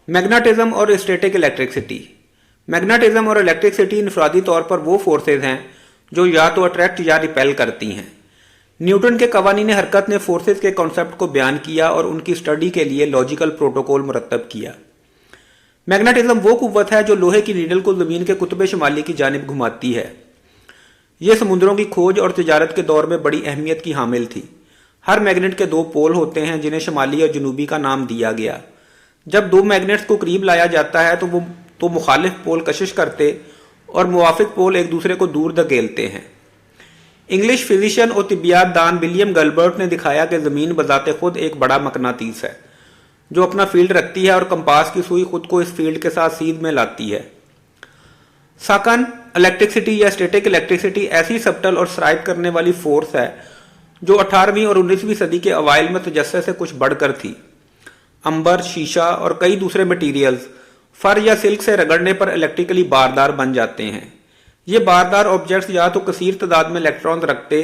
Magnetism और static electricity. Magnetism और electricity इनफरादी तौर पर वो फोर्सेज हैं जो या तो अट्रैक्ट या रिपेल करती हैं। न्यूटन के कवानीन हरकत ने फोर्सेज के कॉन्सेप्ट को बयान किया और उनकी स्टडी के लिए लॉजिकल प्रोटोकॉल मुरतब किया। मैग्नेटिज्म वो कुव्वत है जो लोहे की नीडल को जमीन के कुतुब शुमाली की जानिब घुमाती है। ये समुद्रों की खोज और तिजारत के दौर में बड़ी अहमियत की हामिल थी। हर मैग्नेट के दो पोल होते हैं जिन्हें शुमाली और जनूबी का नाम दिया गया। जब दो मैग्नेट्स को करीब लाया जाता है तो मुखालिफ पोल कशिश करते और मुवाफिक पोल एक दूसरे को दूर धकेलते हैं। इंग्लिश फिजिशियन और तिब्बियात दान विलियम गलबर्ट ने दिखाया कि ज़मीन बजाते खुद एक बड़ा मकनातीस है जो अपना फील्ड रखती है और कंपास की सुई खुद को इस फील्ड के साथ सीध में लाती है। साकन इलेक्ट्रिसिटी या स्टैटिक इलेक्ट्रिसिटी ऐसी सबटल और सराइब करने वाली फोर्स है जो 18वीं और 19वीं सदी के अवाइल में तजस्से से कुछ बढ़कर थी। अंबर, शीशा और कई दूसरे मटीरियल्स फर या सिल्क से रगड़ने पर इलेक्ट्रिकली बारदार बन जाते हैं। ये बारदार ऑब्जेक्ट्स या तो कसीर तादाद में इलेक्ट्रॉन रखते,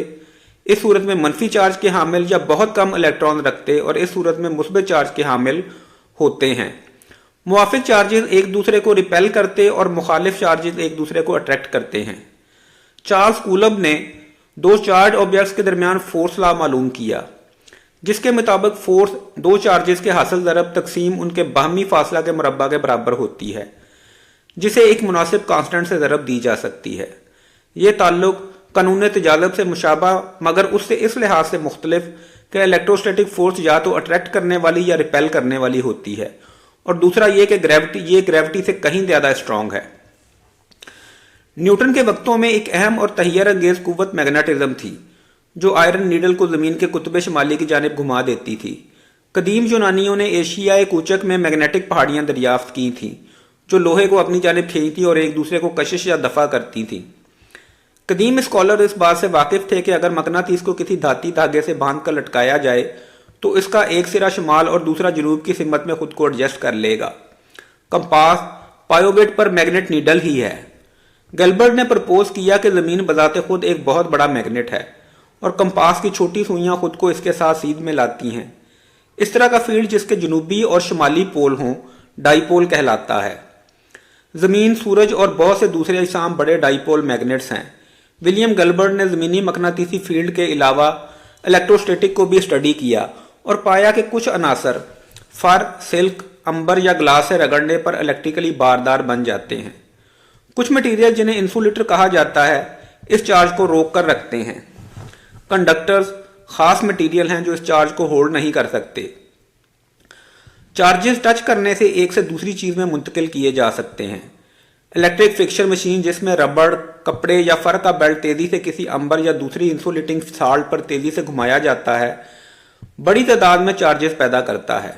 इस सूरत में मनफी चार्ज के हामिल, या बहुत कम इलेक्ट्रॉन रखते और इस सूरत में मुस्बित चार्ज के हामिल होते हैं। मुवाफिक चार्जेस एक दूसरे को रिपेल करते और मुखालिफ चार्जेस एक दूसरे को अट्रैक्ट करते हैं। चार्ल्स कूलब ने दो चार्ज ऑब्जेक्ट्स के दरमियान फोर्स लॉ मालूम किया, जिसके मुताबिक फोर्स दो चार्जेस के हासिल ज़रब तकसीम उनके बाहमी फासला के मुरब्बा के बराबर होती है, जिसे एक मुनासिब कांस्टेंट से ज़रब दी जा सकती है। ये ताल्लुक कानून तजालब से मुशाबा मगर उससे इस लिहाज से मुख्तलिफ कि इलेक्ट्रोस्टैटिक फोर्स या तो अट्रैक्ट करने वाली या रिपेल करने वाली होती है, और दूसरा ये कि ग्रेविटी से कहीं ज़्यादा स्ट्रॉन्ग है। न्यूटन के वक्तों में एक अहम और तहियर अंगेज कुव्वत मैग्नेटिज्म थी जो आयरन नीडल को ज़मीन के कुतुब शुमाली की जानिब घुमा देती थी। कदीम यूनानियों ने एशियाई कूचक में मैग्नेटिक पहाड़ियाँ दरियाफ्त की थीं जो लोहे को अपनी जानिब खींचती और एक दूसरे को कशिश या दफा करती थीं। कदीम स्कॉलर इस बात से वाकिफ थे कि अगर मकनातीस को किसी धाती धागे से बांध कर लटकाया जाए तो इसका एक सिरा शुमाल और दूसरा जनूब की सिमत में खुद को एडजस्ट कर लेगा। कंपास पायोवेट पर मैग्नेट नीडल ही है। गैल्बर्ट ने प्रपोज किया कि ज़मीन बजाते खुद एक बहुत बड़ा मैग्नेट है और कंपास की छोटी सुइयां खुद को इसके साथ सीध में लाती हैं। इस तरह का फील्ड जिसके जनूबी और शुमाली पोल हों डाईपोल कहलाता है। ज़मीन, सूरज और बहुत से दूसरे अजसाम बड़े डाईपोल मैग्नेट्स हैं। विलियम गैल्बर्ट ने ज़मीनी मकनातीसी फील्ड के अलावा इलेक्ट्रोस्टैटिक को भी स्टडी किया और पाया कि कुछ अनासर फर, सिल्क, अंबर या ग्लास से रगड़ने पर इलेक्ट्रिकली बारदार बन जाते हैं। कुछ मटीरियल जिन्हें इंसुलेटर कहा जाता है इस चार्ज को रोक कर रखते हैं। कंडक्टर्स खास मटीरियल हैं जो इस चार्ज को होल्ड नहीं कर सकते। चार्जेस टच करने से एक से दूसरी चीज में मुंतकिल किए जा सकते हैं। इलेक्ट्रिक फिक्सर मशीन जिसमें रबड़, कपड़े या फर का बेल्ट तेजी से किसी अंबर या दूसरी इंसुलेटिंग साल्ट पर तेजी से घुमाया जाता है, बड़ी तादाद में चार्जेस पैदा करता है।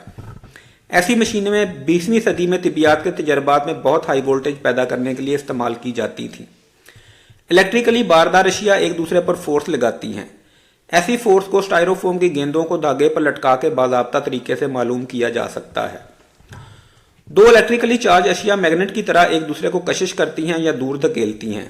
ऐसी मशीनें 20वीं सदी में तिब्बियात के तजर्बात में बहुत हाई वोल्टेज पैदा करने के लिए इस्तेमाल की जाती थी। इलेक्ट्रिकली बारदार अशिया एक दूसरे पर फोर्स लगाती हैं। ऐसी फोर्स को स्टायरोफोम की गेंदों को धागे पर लटका के बाज़ाब्ता तरीके से मालूम किया जा सकता है। दो इलेक्ट्रिकली चार्ज अशिया मैग्नेट की तरह एक दूसरे को कशिश करती हैं या दूर धकेलती हैं।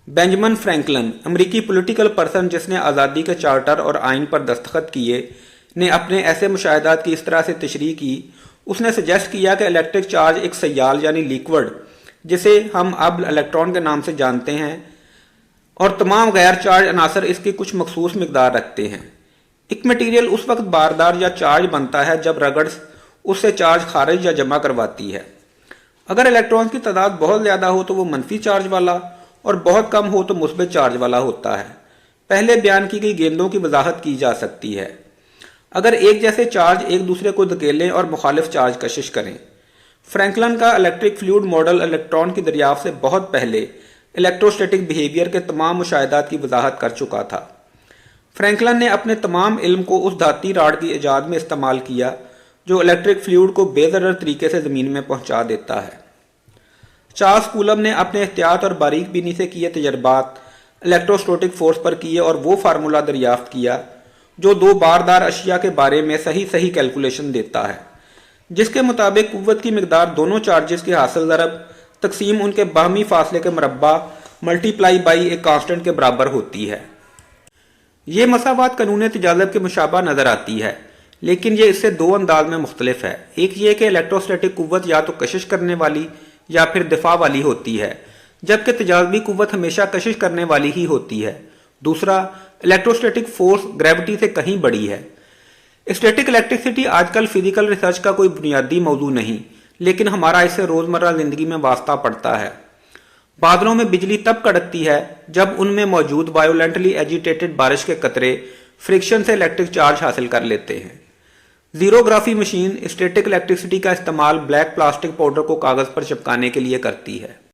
बेंजामिन फ्रैंकलिन, अमरीकी पॉलिटिकल पर्सन जिसने आज़ादी के चार्टर और आइन पर दस्तखत किए, ने अपने ऐसे मुशाहिदात की इस तरह से तशरीह की। उसने सजेस्ट किया कि इलेक्ट्रिक चार्ज एक सयाल यानी लिक्विड, जिसे हम अब इलेक्ट्रॉन के नाम से जानते हैं, और तमाम गैर चार्ज अनासर इसकी कुछ मखसूस मिकदार रखते हैं। एक मटीरियल उस वक्त बारदार या चार्ज बनता है जब रगड़ उससे चार्ज खारिज या जमा करवाती है। अगर इलेक्ट्रॉन्स की तादाद बहुत ज़्यादा हो तो वो मनफी चार्ज वाला और बहुत कम हो तो मुस्बित चार्ज वाला होता है। पहले बयान की गई गेंदों की वजाहत की जा सकती है। अगर एक जैसे चार्ज एक दूसरे को धकेलें और मुखालिफ चार्ज कशिश करें। फ्रैंकलिन का इलेक्ट्रिक फ्लूइड मॉडल इलेक्ट्रॉन की दरियाफ्त से बहुत पहले इलेक्ट्रोस्टैटिक बिहेवियर के तमाम मुशाहिदात की वजाहत कर चुका था। फ्रैंकलिन ने अपने तमाम इल्म को उस धाती राड की ईजाद में इस्तेमाल किया जो इलेक्ट्रिक फ्लूइड को बेज़रर तरीके से ज़मीन में पहुंचा देता है। चार्ल्स कूलब ने अपने एहतियात और बारीक बीनी से किए तजर्बात इलेक्ट्रोस्टैटिक फोर्स पर किए और वो फार्मूला दरियाफ्त किया जो दो बारदार अशिया के बारे में सही कैलकुलेशन देता है, जिसके मुताबिक कुव्वत की मिकदार दोनों चार्जेस के हासिल ज़रब तकसीम उनके बाहमी फासले के मुरब्बा मल्टीप्लाई बाई एक कांस्टेंट के बराबर होती है। ये मसावात कानून तजालब के मुशाबा नज़र आती है, لیکن یہ اس سے دو انداز میں مختلف ہے. ایک یہ کہ الیکٹروسٹیٹک قوت یا تو کشش کرنے والی یا پھر دفاع والی ہوتی ہے، جبکہ تجاذبی قوت ہمیشہ کشش کرنے والی ہی ہوتی ہے. دوسرا، الیکٹروسٹیٹک فورس گریوٹی سے کہیں بڑی ہے. اسٹیٹک الیکٹرسٹی آج کل فزیکل ریسرچ کا کوئی بنیادی موضوع نہیں، لیکن ہمارا اس سے روزمرہ زندگی میں واسطہ پڑتا ہے. بادلوں میں بجلی تب کڑکتی ہے جب ان میں موجود وائیولنٹلی ایجیٹیٹڈ بارش کے قطرے فرکشن سے الیکٹرک چارج حاصل کر لیتے ہیں. زیروگرافی مشین اسٹیٹک الیکٹرسٹی کا استعمال بلیک پلاسٹک پاؤڈر کو کاغذ پر چپکانے کے لیے کرتی ہے.